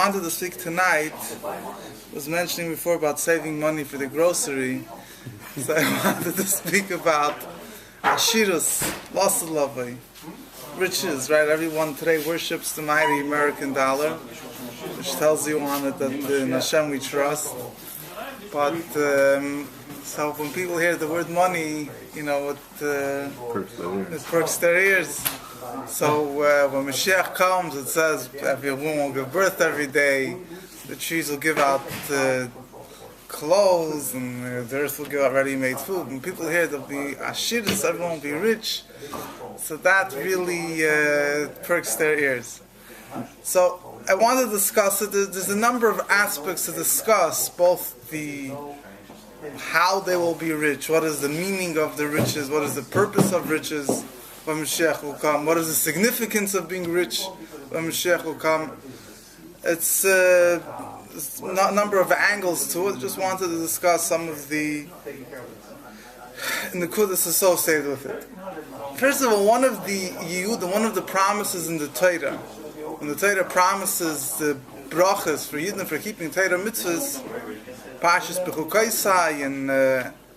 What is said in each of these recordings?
wanted to speak tonight. I was mentioning before about saving money for the grocery. So I wanted to speak about Ashirus, loss of love, riches, right? Everyone today worships the mighty American dollar, which tells you on it that in Hashem we trust. But so when people hear the word money, you know, it perks their ears. So when Moshiach comes, it says everyone will give birth every day, the trees will give out clothes, and the earth will give out ready-made food. And people hear there'll be ashiris, everyone will be rich. So that really perks their ears. So I want to discuss it. There's a number of aspects to discuss, both the how they will be rich, what is the meaning of the riches, what is the purpose of riches when Moshiach will come, what is the significance of being rich when Moshiach will come. It's a number of angles to it. Just wanted to discuss some of the nekudas associated with it. First of all, one of the promises in the Torah, when the Torah promises the brachas for Yidden for keeping Torah mitzvahs, Pashas Bechukaisai and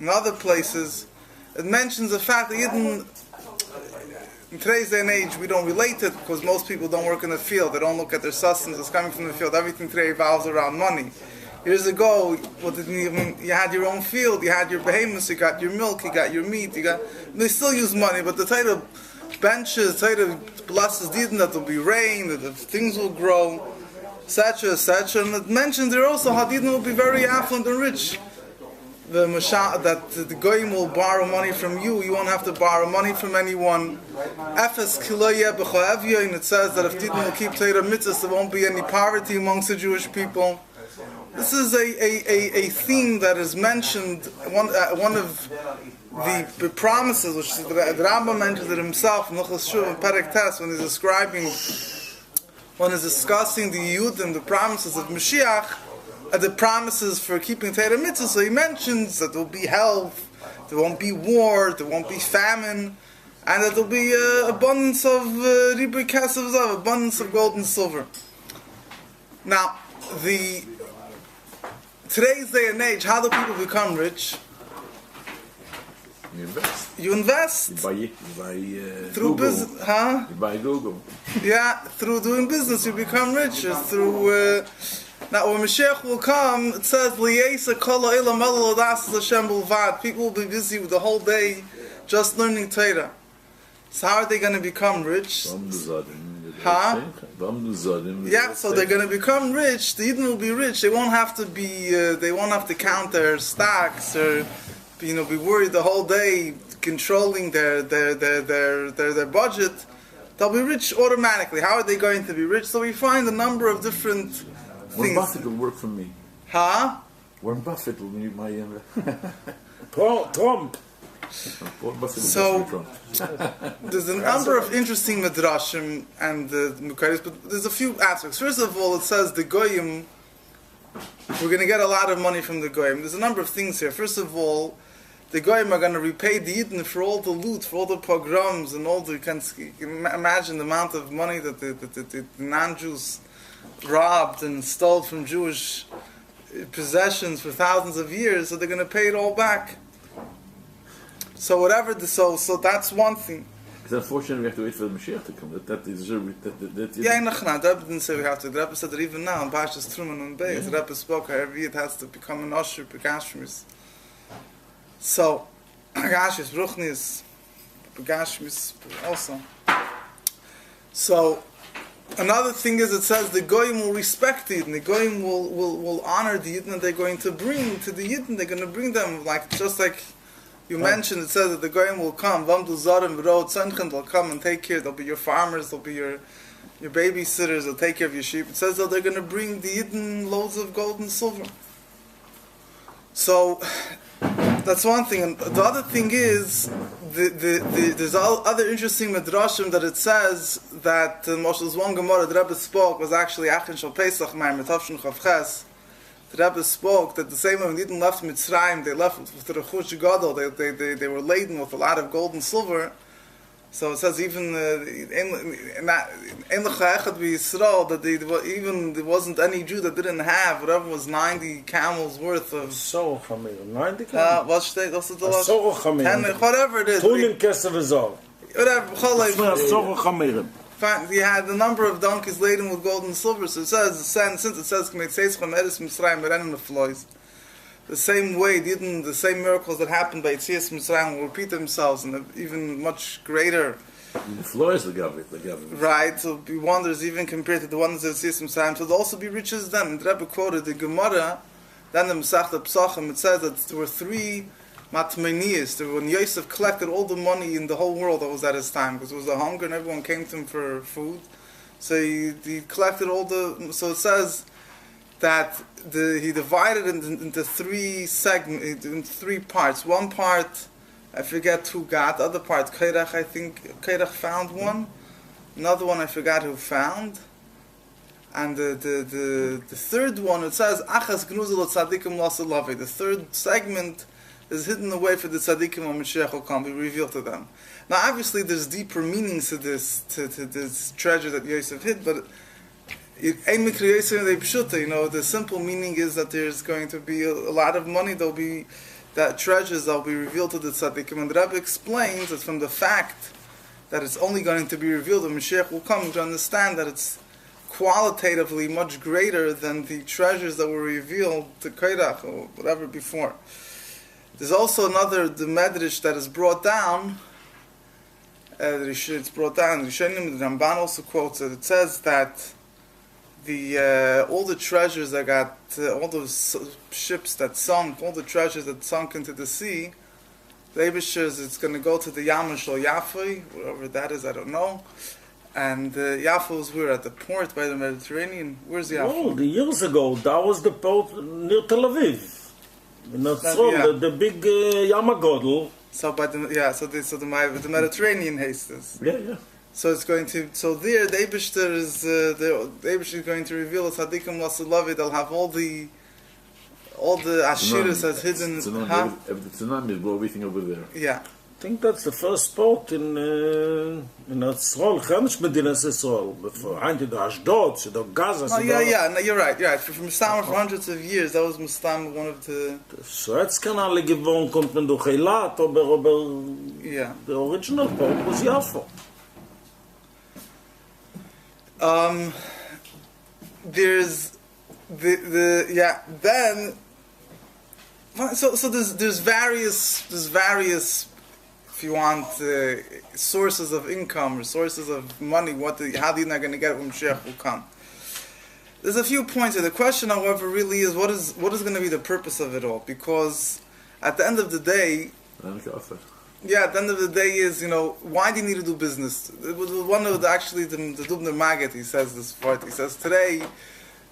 in other places, it mentions the fact that Yidden, in today's day and age, we don't relate it because most people don't work in the field. They don't look at their sustenance that's coming from the field. Everything today revolves around money. Years ago, you had your own field, you had your behemoths, you got your milk, you got your meat, they still use money, but the Torah benches, the Torah blesses Yidden that there will be rain, that things will grow, etc., etc. And it mentions there also how Yidden will be very affluent and rich. That the goyim will borrow money from you. You won't have to borrow money from anyone. Efes kiloyeh b'choevya, and it says that if Yidden will keep Torah mitzvahs, there won't be any poverty amongst the Jewish people. This is a theme that is mentioned. One of the promises, which the Rabbi mentions it himself in Luchos Shuv and Perek Tes, when he's discussing the Yud and the promises of Moshiach, the promises for keeping Torah mitzvah. So he mentions that there will be health, there won't be war, there won't be famine, and that there will be abundance of ribui kesef zav, abundance of gold and silver. Now, today's day and age, how do people become rich? You invest. You buy through Google. business, huh? You buy Google. Yeah, through doing business you become richer. Through now when Mashiach will come, it says Liyesa kol ha'olam ela l'das Hashem b'lvad. People will be busy with the whole day just learning Torah. So how are they going to become rich? Huh? Yeah, so they're going to become rich. The Yidden will be rich. They won't have to be. They won't have to count their stocks or, be worried the whole day controlling their budget. They'll be rich automatically. How are they going to be rich? So we find a number of different things. Warren Buffett will work for me. Huh? Warren Buffett will be my Trump. So there's a number of interesting midrashim and mukayis, but there's a few aspects. First of all, it says the goyim. We're going to get a lot of money from the goyim. There's a number of things here. First of all, the goyim are going to repay the Yidden for all the loot, for all the pogroms, and all the. You can imagine the amount of money that the non-Jews robbed and stole from Jewish possessions for thousands of years. So they're going to pay it all back. So whatever. So that's one thing. It's unfortunate we have to wait for the Moshiach to come. Yeah, the Rebbe didn't say we have to. The Rebbe said that even now in Pashas Truman and Beis, the Rebbe spoke how every Yid has to become an usher, begashmis. So, begashmis, ruchnis, begashmis also. So, another thing is it says the Goyim will respect the Yidden. The Goyim will honor the Yidden that they're going to bring to the Yidden. They're going to bring them, just like you mentioned, it says that the Goyim will come. Vamdu Zarim V'ro Zirkind will come and take care. They'll be your farmers, they'll be your babysitters, they'll take care of your sheep. It says that they're going to bring the Yidden loads of gold and silver. So, that's one thing. And the other thing is, there's other interesting midrashim that it says that Moshe's one Gemara the Rebbe spoke was actually Achin Shal Pesach Ma'am Metavshin Chavches. The Rebbe spoke that the same way when Yidden left Mitzrayim, they left with the Rechush Gadol, they were laden with a lot of gold and silver. So it says even in that in the Chayachad Yisrael that even there wasn't any Jew that didn't have whatever was 90 camels worth of. So Chamir, 90 camels. What's the last? So Chamir. Whatever it is. Tunin Kesef Azor. Whatever. So Chamir. He had a number of donkeys laden with gold and silver. So it says since it says the same way, the same miracles that happened by Yetzias Mitzrayim will repeat themselves in even much greater. The floor is the government. Right, so be wonders even compared to the ones that Yetzias Mitzrayim. So there'll also be riches then. And the Rebbe quoted the Gemara, then the Masechta Pesachim, it says that there were 3 matmenias. When Yosef collected all the money in the whole world that was at his time, because it was a hunger and everyone came to him for food. So he collected all the. So it says that he divided it into 3 segments, in 3 parts. One part, I forget who got. The other part, Kairach, I think Kairach found one. Another one, I forgot who found. And the third one, it says Achas Gnuzel Tzadikim Lasalavi. The third segment is hidden away for the tzaddikim when Moshiach will come, be revealed to them. Now, obviously, there's deeper meanings to this treasure that Yosef hid, but the simple meaning is that there's going to be a lot of money. There'll be that treasures that'll be revealed to the tzaddikim, and the Rabbi explains that from the fact that it's only going to be revealed when Moshiach will come, to understand that it's qualitatively much greater than the treasures that were revealed to Kairach or whatever before. There's also the Medrash that is brought down. It's brought down. The Ramban also quotes it. It says that all the treasures that got, all those ships that sunk, all the treasures that sunk into the sea, the Eibishter, it's going to go to the Yamash or Yafoi, whatever that is, I don't know. And Yafo was where, at the port by the Mediterranean. Where's Yafo? Oh, the years ago, that was the port near Tel Aviv. The big Yamagodl. So the Mediterranean hastes. Yeah. So it's going to. So there, the Eibishter is going to reveal the Tzadikim Lasalavi. They'll have all the Ashiras as hidden. The tsunami will blow everything over there. Yeah. I think that's the first port in Israel, Chemish Medinas Israel. Before Ashdod, Gaza. Oh, yeah. No, you're right. From Mustam for hundreds of years, that was Mustam, one of the. Suezkanal gewohnt kommt man durch Eilat, aber the original port was Yafo. There's then. So there's various. If you want sources of income or sources of money, how are you not going to get it when Moshiach will come? There's a few points here. The question, however, really is what is going to be the purpose of it all? Because at the end of the day, at the end of the day is, why do you need to do business? It was one of the Dubner Maggid, he says this part. He says today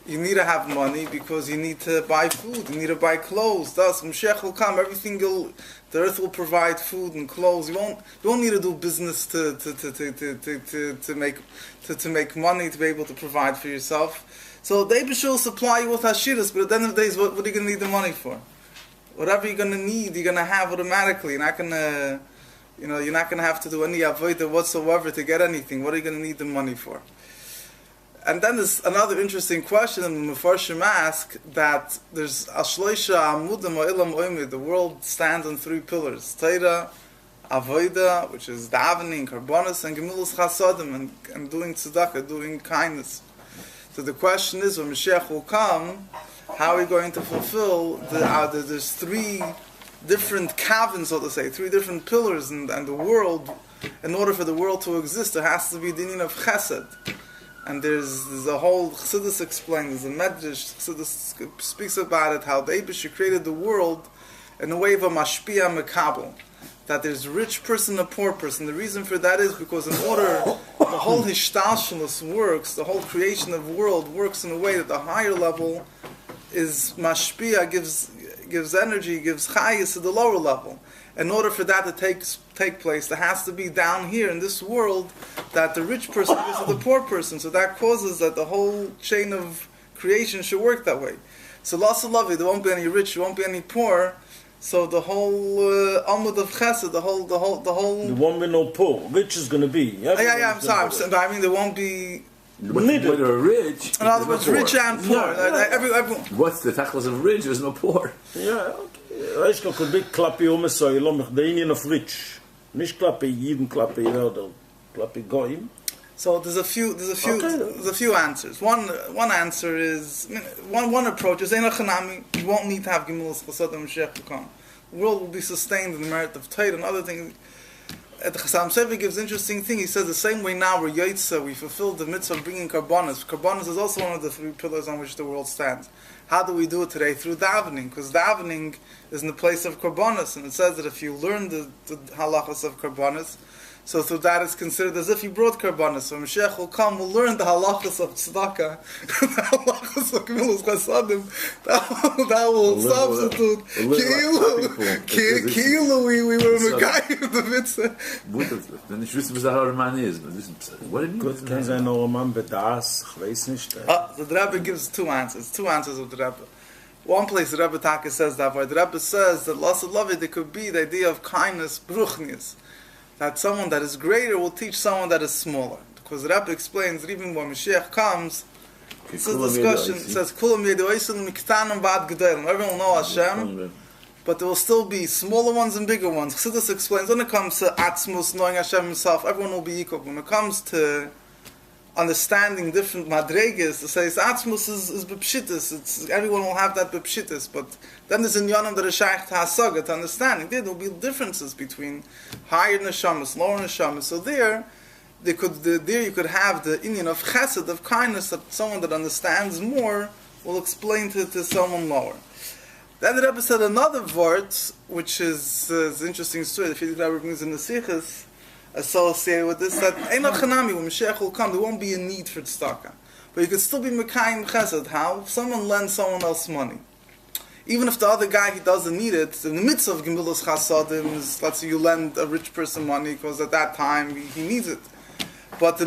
you need to have money because you need to buy food, you need to buy clothes. Thus, Moshiach will come, the earth will provide food and clothes. You won't need to do business to make money to be able to provide for yourself. So the Eibishter will supply you with hashiras, but at the end of the day, what are you going to need the money for? Whatever you're going to need, you're going to have automatically. You're not going to have to do any avodah whatsoever to get anything. What are you going to need the money for? And then there's another interesting question that the Mefarshim ask, that there's Ashloisha Amudim O'ilam Oimid, the world stands on 3 pillars: Torah, Avodah, which is davening, Karbonos, and Gemilus Chasodim, and doing tzedakah, doing kindness. So the question is, when Mashiach will come, how are we going to fulfill there's 3 different kavins, so to say, 3 different pillars, and the world, in order for the world to exist, there has to be the din of chesed. And there's a whole Chassidus explains, there's a Medrash, Chassidus speaks about it, how the Eibishter created the world in a way of a mashpia mekabel, that there's a rich person and a poor person. The reason for that is because in order, the whole Hishtalshelus works, the whole creation of the world works in a way that the higher level is mashpia, gives energy, gives chayis to the lower level. In order for that to take place, there has to be down here in this world that the rich person gives to the poor person. So that causes that the whole chain of creation should work that way. So Lasalavi, there won't be any rich, there won't be any poor, So the whole Amud of Chesed, the whole. There won't be no poor. Rich is going to be. Yeah. I'm sorry. But I mean, there won't be. When they're rich, In other words, rich and poor. Everyone. What's the tachlis of rich? There's no poor. Yeah, okay. Rich could be klapi umesoilom, the Indian of rich. Nicht klapi Yidden, klapi Yoder, klapi Goyim. So there's a few answers. One answer is one approach is Eino Chanami. You won't need to have Gimulus Chasad Moshiach to come. The world will be sustained in the merit of Torah and other things. At the Chasam Sofer gives an interesting thing. He says the same way now we're Yotzah, we fulfilled the mitzvah of bringing Karbonos. Karbonos is also one of the three pillars on which the world stands. How do we do it today? Through davening, because davening is in the place of Karbonos, and it says that if you learn the halachas of Karbonos, so through that it's considered as if you brought Karbonos. So Moshiach will come, will learn the halachas of tzedakah, the halachas of Gemilas Chasadim, that will substitute Ki'ilu, we were Megayim the mitzvah. Wenn ich wüsste, was der Mann ist. What do you mean? Gut, kann sein noch Mann bedas, ich weiß nicht. The Rebbe gives two answers of the Rebbe. One place the Rebbe Taka says that, where the Rebbe says that loss of love, there could be the idea of kindness, bruchnius. That someone that is greater will teach someone that is smaller. Because the Rebbe explains that even when Mashiach comes, this is discussion, it says, Kulam yedu oisim miktanim vad gedolim. Everyone will know Hashem, but there will still be smaller ones and bigger ones. Chassidus explains, when it comes to Atzmus, knowing Hashem himself, everyone will be equal. When it comes to understanding different madregas, to say Atzmus is bepshitis, everyone will have that bepshitis, but then there's in Yonam that is shaykh to hasaga, to understanding. There will be differences between higher neshamas, lower neshamas. So there you could have the Indian of chesed, of kindness, that someone that understands more will explain to someone lower. Then the Rebbe said another word, which is an interesting story. The Frierdiker Rebbe brings in the Sichos associated with this, that Eino Chanami, when Mashiach will come, there won't be a need for tzedakah. But you could still be Mekayim Chesed. How? If someone lends someone else money, even if the other guy, he doesn't need it, in the midst of Gemilas Chasadim, let's say you lend a rich person money because at that time he needs it. But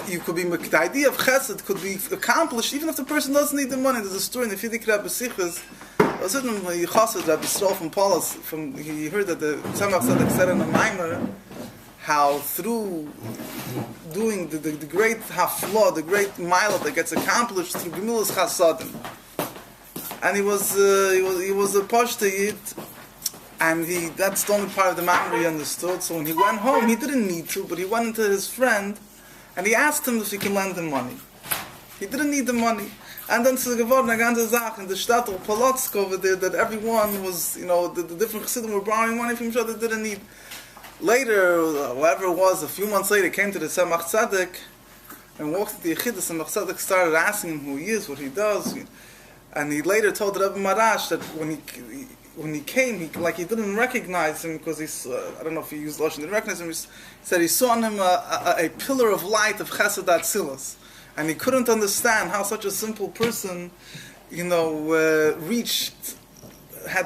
you could be, the idea of Chesed could be accomplished even if the person doesn't need the money. There's a story in the Frierdiker Rebbe Sichos. I said when he chassid Rabbi from Paulus, he heard that the Tzemach Tzedek said in a Maimer, how through doing the great hafla, the great mile that gets accomplished through Gemilas Chasadim, and he was a pashta yid, and that's the only part of the Maimer he understood. So when he went home, he didn't need to, but he went into his friend, and he asked him if he can lend him money. He didn't need the money. And then to the geworden a ganze Sache in the Stadt of Polotsk over there, that everyone was, the different Chassidim were borrowing money from each other, didn't need. Later, whatever it was, a few months later, came to the Tzemach Tzedek and walked to the Yechidus, and Tzemach Tzedek started asking him who he is, what he does. And he later told the Rebbe Marash that when he came, he didn't recognize him because I don't know if he used Lashon, didn't recognize him. He said he saw in him a pillar of light of Chesed Atzilas. And he couldn't understand how such a simple person, had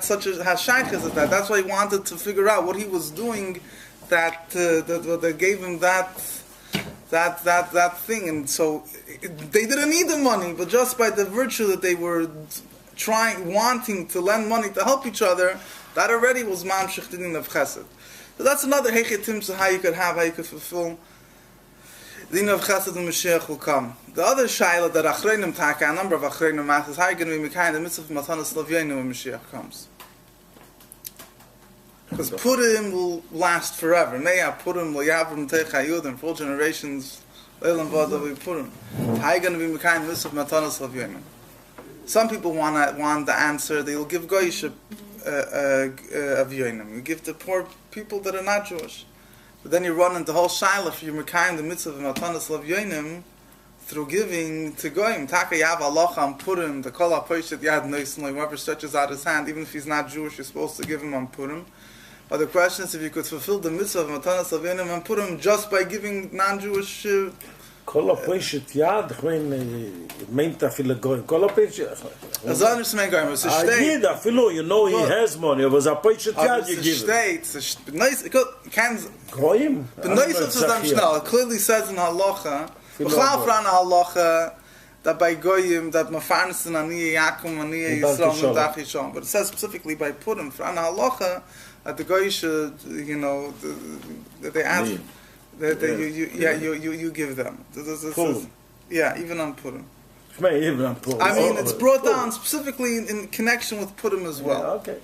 shaykhs at that. That's why he wanted to figure out what he was doing that gave him that thing. And so they didn't need the money, but just by the virtue that they were wanting to lend money to help each other, that already was mamshich din of chesed. So that's another hechetim to how you could fulfill the din of chesed and Mashiach will come. The other shayla that achreinim taka, a number of achreinim ask, is how are you going to be mekayim in the midst of matanas lavyeinu when Mashiach comes? Because Purim will last forever. Meya Purim will yavrim techayudim, 4 generations, leilam vada will be Purim. How are you going to be mekayim in the midst of matanas lavyeinu? Some people want the answer, they will give goyish avyoinim. You give to poor people that are not Jewish. But then you run into the whole shayla if you're mekayim in the midst of matanas lavyoinim, through giving to goyim. Taka yav alocha on Purim, the kol ha-poshet yad noisn, whoever stretches out his hand, even if he's not Jewish, you're supposed to give him on Purim. But the question is if you could fulfill the mitzvah of matanas lavyoinim on Purim just by giving non-Jewish. Kol ha-poshet yad, ich meint afilo goyim. Kol ha-poshet. As I understand goyim, it's a state. Yid afilo, he has money, but ha-poshet yad you give him. It's a state. Goyim? It clearly says in halacha, B'chlal fran halacha, that by Goyim, that Mafarnasin Aniyah Yakum Aniyah Yisrael Mudach Yishon. But it says specifically by Purim, for Ana Halacha, that the Goy should, that they ask, you give them. Yeah, even on Purim. I mean, it's brought down specifically in connection with Purim as well. Yeah, okay.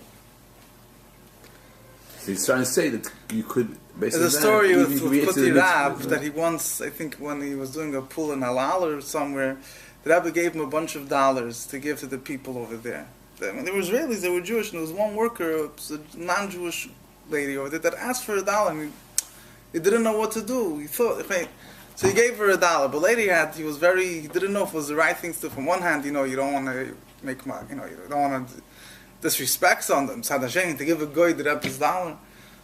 So he's trying to say that you could basically. There's a story with Kuti Rab that he once, I think, when he was doing a pool in Halal or somewhere, the Rabbi gave him a bunch of dollars to give to the people over there. They were Israelis, they were Jewish, and there was one worker, a non-Jewish lady over there, that asked for $1, and he didn't know what to do. He thought, so he gave her $1, but later he didn't know if it was the right thing to do. From one hand, you don't want to make money, you don't want to disrespect on them. Tzad Hashem, to give a goy the Rebbe's $1.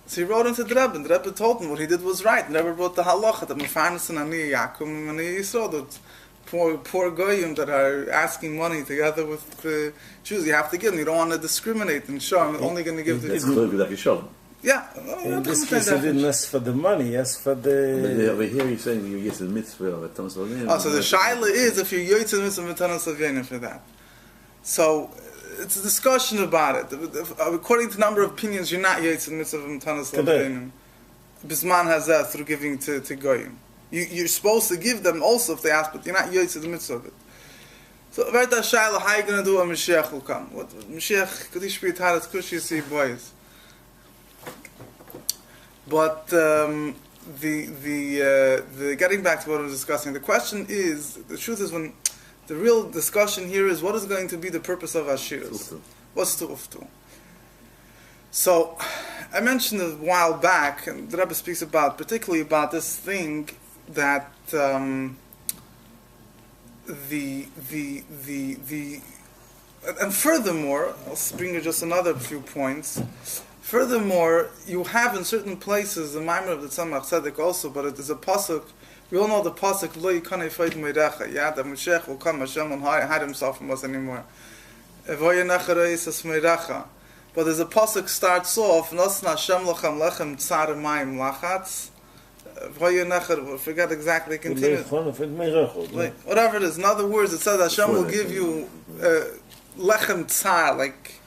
So he wrote into the Rebbe, and the Rebbe told him what he did was right. The Rebbe wrote the halacha that Mefarnasin Aniyah Yakum and Yisrael, that poor goyim that are asking money together with the Jews, you have to give them. You don't want to discriminate and show I'm only going to give the It's good like a Sholom. Yeah. In this case, he didn't ask for the money, he asked for the... Over here you're saying you get the mitzvah of Thomas Avinu. So the shaila is if you're yoytz mitzvah of Thomas Avinu for that. So it's a discussion about it. According to number of opinions, you're not yoytz mitzvah of Thomas Avinu. Bisman has that through giving to goyim. You're supposed to give them also if they ask, but you're not yoytz the mitzvah of it. So right that shaila, how are you going to do when Moshiach will come? What Moshiach Kadish B'Yitaras Kush Yisi Boys. But the getting back to what I was discussing, the question is, the truth is, when the real discussion here is what is going to be the purpose of Ashiras? What's to uftu? So I mentioned a while back, and the Rabbi speaks particularly about this thing that and furthermore, I'll bring you just another few points. Furthermore, you have in certain places the Maimer of the Tzemach Tzedek also, but it is a pasuk. We all know the pasuk Lo Yikanei Feid Meirecha. Yeah, that Moshiach will come. Hashem won't hide himself from us anymore. Evoye Nechareis Es Meirecha. But there's a pasuk starts off Nosna Hashem Lachem Lechem Tzar Mayim Lachatz. Evoye Necher. Forget exactly. Continue. Whatever it is. In other words, it says Hashem will give you lechem tzar, like,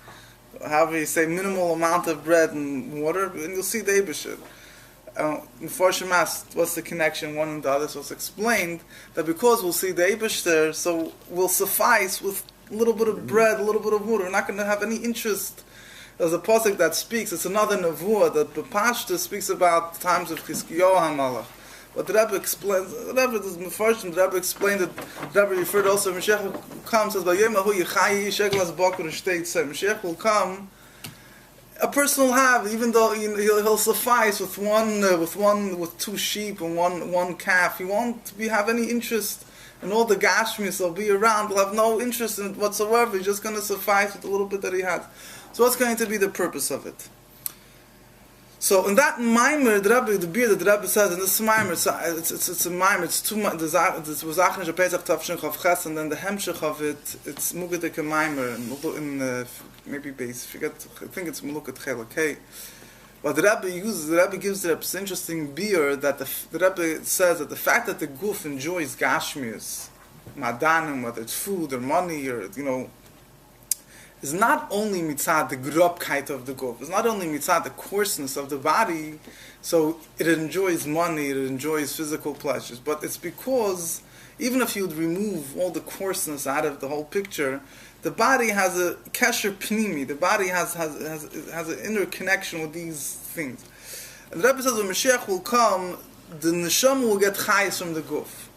however you say, minimal amount of bread and water, and you'll see the Eibusher. Mepharshim asked, what's the connection one and the other? So it's explained that because we'll see the Eibusher, so we'll suffice with a little bit of bread, a little bit of water. We're not going to have any interest. There's a pasuk that speaks, it's another nevuah that Bepashta speaks about the times of Chizkiyahu HaMalach. But the Rebbe explains, whatever this Mepharshim, the Rebbe explained that the Rebbe referred also, Moshiach will come, says, Moshiach will come, a person will have, even though he'll suffice with two sheep and one calf, he won't have any interest in all the Gashmis will be around, will have no interest in it whatsoever, he's just going to suffice with a little bit that he has. So what's going to be the purpose of it? So in that mimer, the beer that the Rabbi says in this mimer, it's a mimer. It's two. It was Achnish Pesach Tavshin Chav Ches, and then the hemshech of it. It's Mugadik mimer, in maybe base. I think it's Melukat Chelakei. But the Rabbi gives the Rabbi this interesting beer that the Rabbi says that the fact that the Guf enjoys Gashmius, Madanim, whether it's food or money or is not only mitzad the grobkeit of the guf, it's not only mitzad the coarseness of the body, so it enjoys money, it enjoys physical pleasures, but it's because even if you would remove all the coarseness out of the whole picture, the body has a kesher pnimi, the body has an inner connection with these things. And the Rebbe says when Moshiach will come, the neshama will get chayes from the guf.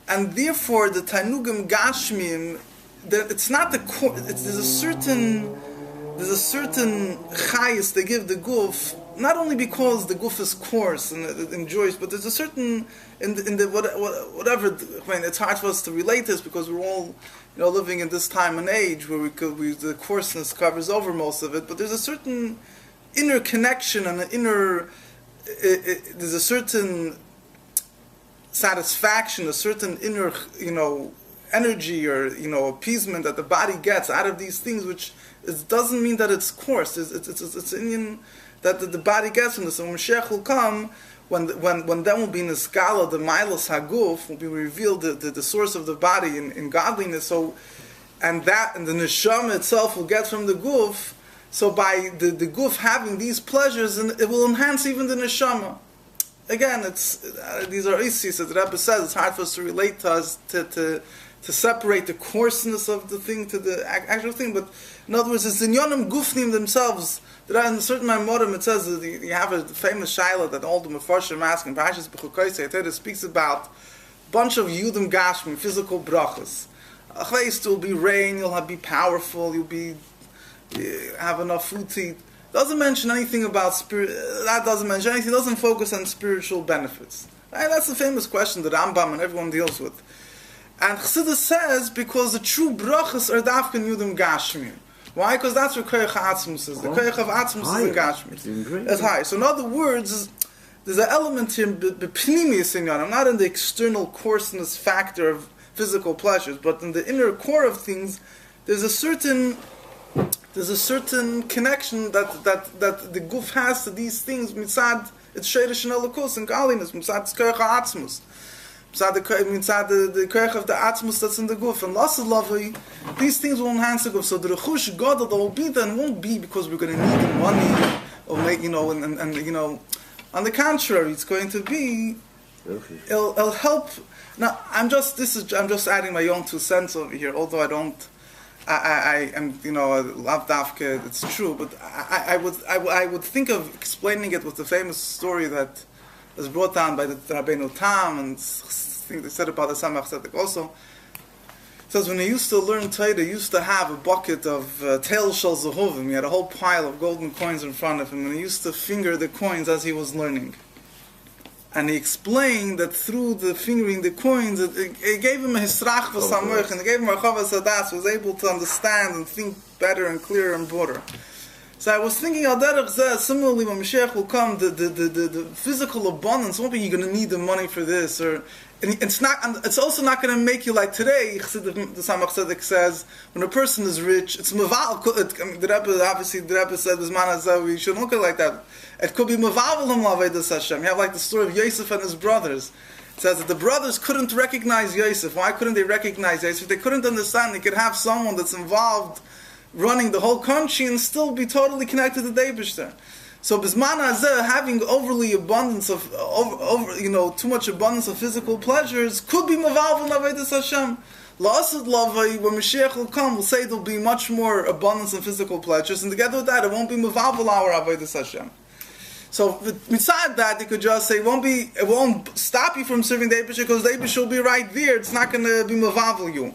And therefore the tanugim gashmim, it's not the core. There's a certain chayis they give the guf, not only because the guf is coarse and it enjoys, but there's a certain whatever. I mean, it's hard for us to relate this because we're all living in this time and age where the coarseness covers over most of it. But there's a certain inner connection and there's a certain satisfaction, a certain inner energy or appeasement that the body gets out of these things, which doesn't mean that it's coarse. It's an Indian that the body gets from this. So when Moshiach will come, when then will be in the skala, the milos haguf will be revealed, the source of the body in godliness. So, and the neshama itself will get from the guf. So by the guf having these pleasures, and it will enhance even the neshama. Again, these are isis that the Rebbe says. It's hard for us to relate to us to separate the coarseness of the thing to the actual thing. But in other words, it's the nyonim gufnim themselves. That in a certain Maimorim it says that you have a famous shaila that all the Mefarshim ask in Parashas B'chukoisei. It speaks about a bunch of Yudim Gashmi, physical brachas. Achleist will be rain, you'll be powerful, have enough food to eat. Doesn't mention anything about spirit. That doesn't mention anything. It doesn't focus on spiritual benefits. Right? That's the famous question that Rambam and everyone deals with. And Chassidus says because the true brachas are dafkan Yudim Gashmi. Why? Because that's where Koyach HaAtzmus is. The Koyach of Atzmus is in Gashmi. It's high. So in other words, there's an element here, b'pnimius in Yonam, not in the external coarseness factor of physical pleasures, but in the inner core of things, there's a certain connection that the guf has to these things. Mitzad, it's Sheirish and Elokus and Galinus. Mitzad, it's Koyach HaAtzmus. Mitzad the koyach of the atzmus that's in the guf, and loss of lovely, these things will enhance the guf. So the rechush God that will be then won't be because we're going to need the money or make and on the contrary, it's going to be it'll help. Now I'm just adding my own 2 cents over here, although I am lav dafke, it's true, but I would think of explaining it with the famous story that was brought down by the Rabbeinu Tam, and I think they said about the Samach Tzedek also. It says when he used to learn Torah, he used to have a bucket of Tel Shel Zehuvim. He had a whole pile of golden coins in front of him, and he used to finger the coins as he was learning. And he explained that through the fingering the coins, it gave him a hisrach v'samuch, and it gave him a chavas hadas, was able to understand and think better and clearer and broader. So I was thinking, similarly, when Moshiach will come, the physical abundance won't be you're going to need the money for this, or it's also not going to make you like today. The Samach Tzedek says when a person is rich, it's meval. The Rebbe said we shouldn't look at it like that. It could be meval l'mavedas Hashem. You have like the story of Yosef and his brothers. It says that the brothers couldn't recognize Yosef. Why couldn't they recognize Yosef? They couldn't understand. They could have someone that's involved running the whole country and still be totally connected to the Eibishter. So Bisman Hazeh, having overly abundance of too much abundance of physical pleasures could be Maval v'Navedas Hashem. La'asad Lavai, when Mashiach will come, will say there'll be much more abundance of physical pleasures, and together with that, it won't be Maval v'La'ar Avedas Hashem. So beside that, they could just say it won't stop you from serving the Eibishter because the Eibishter will be right there. It's not going to be Maval you.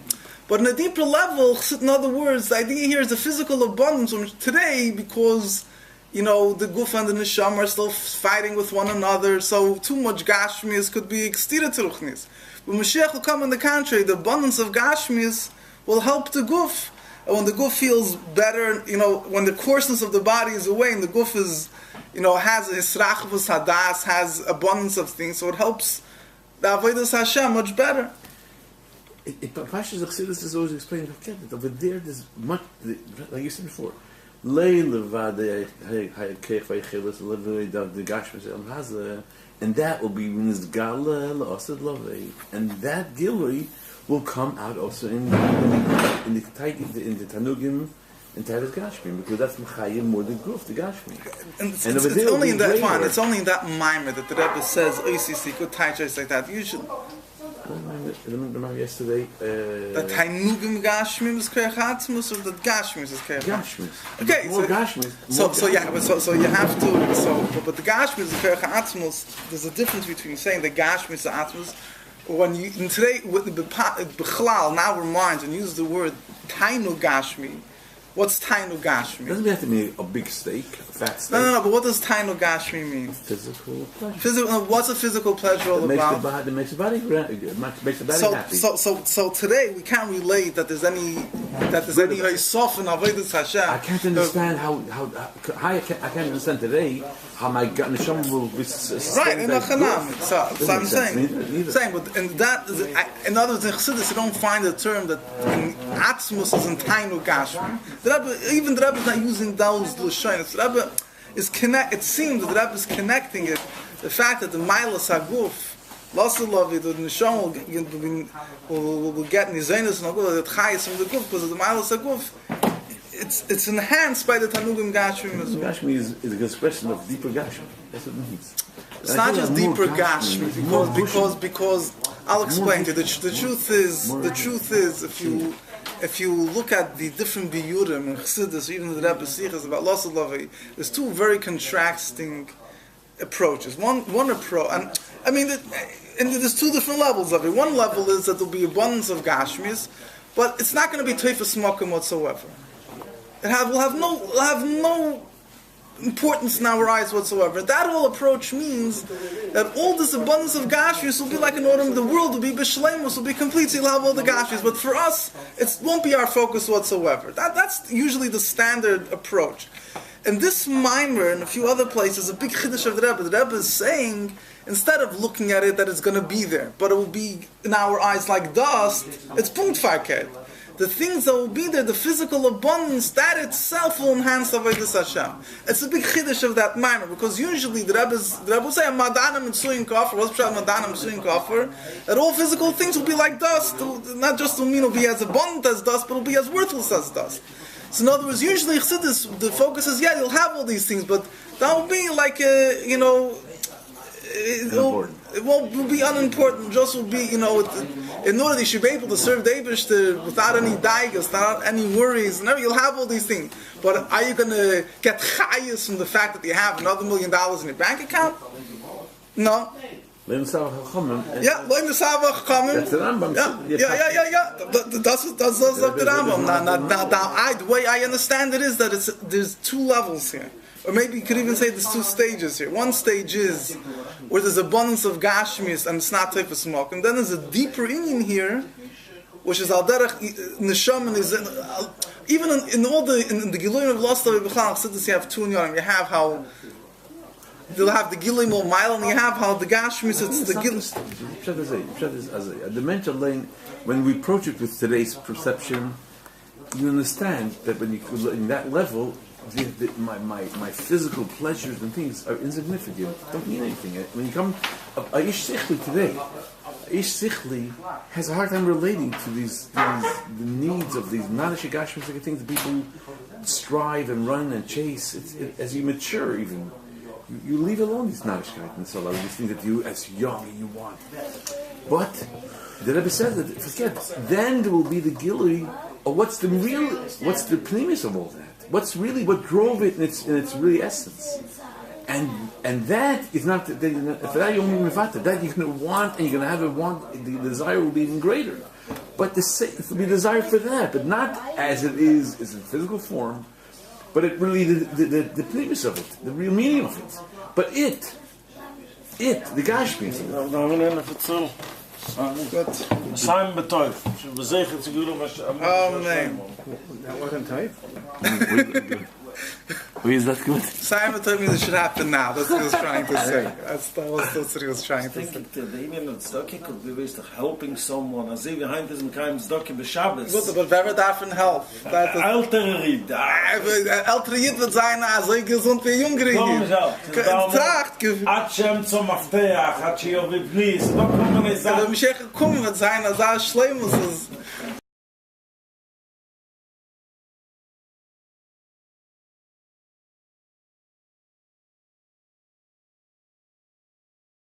But on a deeper level, in other words, the idea here is the physical abundance today, because the guf and the neshama are still fighting with one another, so too much gashmias could be extira teruchnis. When Mashiach will come, on the contrary, the abundance of gashmias will help the guf. And when the guf feels better, when the coarseness of the body is away, and the guf is, has a hisrachvus hadas, has abundance of things, so it helps the avodas Hashem much better. Pashas Chassidus is always explaining that over there's much, like you said before, and that will be and that gilui will come out also in the Tanugim and Tavis Gashmi, because that's Mechayim more than Gruf, the Gashmi. And it's only in that fine. It's only in that mimer that the Rebbe says OCC could tie just like that. Usually. I remember yesterday. That Tainugim Gashmim is Koyach HaAtzmus, or that Gashmim is Koyach Gashmim. Okay, more Gashmim. So you have to. But the Gashmim is Koyach HaAtzmus. There's a difference between saying the Gashmim is the Atzmus. When you today with the Bechlal now reminds and use the word Tainu Gashmi. What's Tainu Gashmi? Doesn't have to be a big steak, a fat steak. No, but what does Tainu Gashmi mean? Physical pleasure. What's a physical pleasure all about? It makes the body happy. So today we can't relate that there's any Yisuf and Avodas Hashem. I can't understand how I can't understand today how my neshama will be right in the Chanam. So I'm saying, but in other words, in Chassidus you don't find a term that in Atzmus is in Tainu Gashmi. Even the Rebbe is not using those Lashonis. The Rebbe is it seems that the Rebbe is connecting it. the fact that the Mailas HaGuf, Lasulavi, the Nishon will get Nizainus and the Chayas from the Guf, because of the Mailas HaGuf, it's enhanced by the Tanugim Gashmim as well. Gashmi is an expression of deeper Gashmi. That's what it means. It's not just deeper Gashmi, because I'll explain to you. The truth is, if you look at the different biyurim and chassidus, even the Rebbe Sichas about Lasulavi, there's two very contrasting approaches. One approach, and I mean, and there's two different levels of it. One level is that there'll be abundance of Gashmis, but it's not going to be teifas mokum whatsoever. Will have no importance in our eyes whatsoever. That whole approach means that all this abundance of Gashmis will be like an autumn. The world will be b'shleimus, will be complete. So you'll have all the Gashmis, but for us, it won't be our focus whatsoever. That's usually the standard approach. And this mimer and a few other places, a big chiddush of the Rebbe. The Rebbe is saying, instead of looking at it that it's going to be there, but it will be in our eyes like dust, it's punktfarket. The things that will be there, the physical abundance, that itself will enhance Avodas Hashem. It's a big chiddush of that mimer, because usually the Rebbe will say, Madanam Mitzuyin Kafir, what's Pshat Madanam Mitzuyin Kafir? That all physical things will be like dust. Not just will be as abundant as dust, but will be as worthless as dust. So in other words, usually Chassidus, the focus is, you'll have all these things, but that will be like, it won't be unimportant, just will be, in order that you should be able to serve the Eibishter without any daigas, without any worries, and you'll have all these things. But are you going to get chayas from the fact that you have another $1 million in your bank account? No. Yeah, That's the Rambam. That's the Rambam. Now, the way I understand it is that there's two levels here. Or maybe you could even say there's two stages here. One stage is where there's abundance of Gashmis and it's not teifas smoke. And then there's a deeper inyan here, which is al derech neshama, and even in the Giluim of Loslav B'chal Chassidus, you have two inyanim. You have how they'll have the Giluim al Mile, and you have how the Gashmis, it's the Giluim. The dimension lane, when we approach it with today's perception, you understand that when you in that level, my physical pleasures and things are insignificant, don't mean anything. When you come, Aish Sichli today, Aish Sichli has a hard time relating to the needs of these Nadish Gashmistic things that people strive and run and chase. As you mature, even you leave alone these Nadishkeit and so on, these things that you, as young, you want. But the Rebbe said that forget. Then there will be the Gilui, or what's the premise of all that? What drove it in its really essence, and that is not that you only mivata. That you're going to want, and you're going to have it want. The desire will be even greater, but it will be desire for that, but not as it is in physical form, but it really the premise of it, the real meaning of it. But the Gashmi. Sein betäubt. Wir sagen zu Guru, was Amen. That wasn't type. Where is that good? Simon told me this should happen now. That's what he was trying to say. That's what he was trying to say. I think the Indian tzedakah could be helping someone. As if behind this kind tzedakah b'Shabbos. But wer wird davon helfen? Ältere Ried. Ältere Ried wird sein, so gesund wie jüngere Ried. Tracht. Atchem zum Mafteach, Atchi Ovi Bnis. Der Moshiach kommen wird sein, als schlimm ist.